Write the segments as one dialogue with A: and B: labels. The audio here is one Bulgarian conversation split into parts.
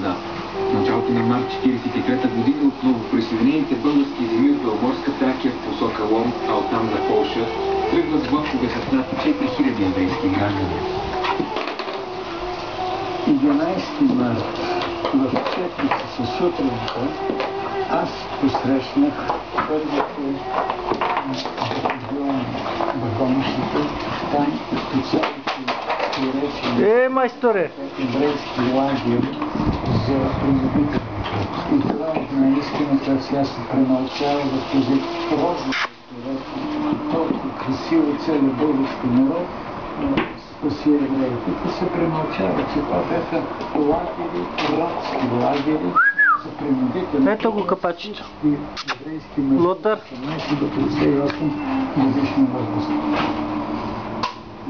A: война. В началото на март 1943 година от новоприсъединените български земи от Беломорска Тракия в посока Лом, а оттам за Полша, тръгват влакове с над 4000 еврейски граждани.
B: 11 март в петница със сутринта аз посрещнах първите вагончета, там специалните
C: майсторе!
B: еврейски лагер за принудителите. И това наистина сега се премълчава в този прозрак, толкова красиво целият български народ спаси евреите. И се премълчава, че това бяха лагери, родски лагери за принудителни.
C: Ето го капачето.
B: Еврейски народ.
C: Лотър.
B: 18 до 58 годишна възраст.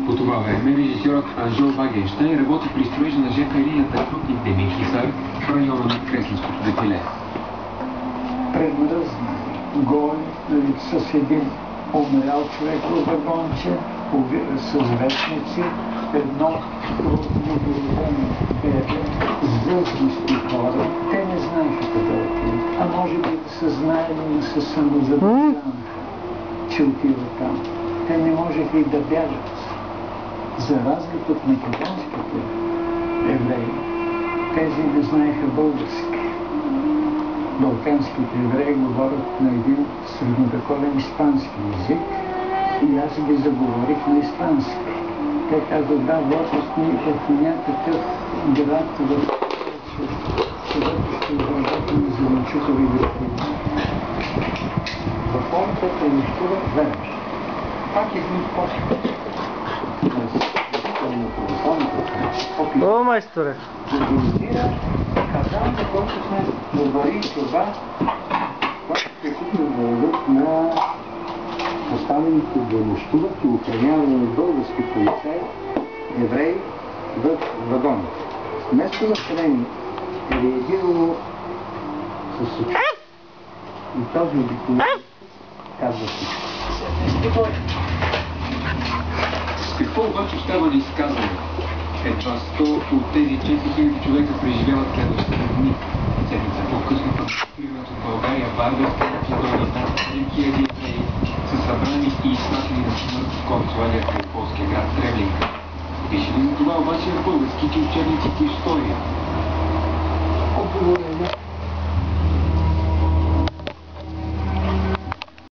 A: По това време режисьорът Анжел Вагенщайн работи при строежа на ЖП линията Крупник-Демин-Хисар в района на Кресненското дефиле.
B: Предмръзна, голи, с един умрял човек в вагонче, с вестници, едно новородено бебе, с възрастни хора. Те не знаеха къде отиват. А може би да са знаели, но се самозадържанаха, че отиват там. Те не можеха и да бягат. За разлика от македонските евреи, тези не знаеха български. Балканските евреи говорят на един средновековен испански език и аз ги заговорих на испански. Те казват, да, възраст ни в някакъв град в където ще изработим зеленчукови градини. В полката нищува веднъж. Пак един пост.
C: О, майсторе!
B: Организира казан, за който сме говорили това, което се купил въздух на поставените да нощуват и охраняване на български полицаи, евреи в вагоните. Вместо население е реагирало с очи. И този обикновен казва всичко.
A: Какво обаче става неизказано? Едва 100 от тези 4000 човека преживяват следващите дни. Седмица по-късно патрулирането в България, Вардарска, Македония, над 7000 евреи са събрани и изпратени на смърт в концлагер в полския град Тревлинка. Пише ли за това обаче в българските учебници по история?
B: Отговорено.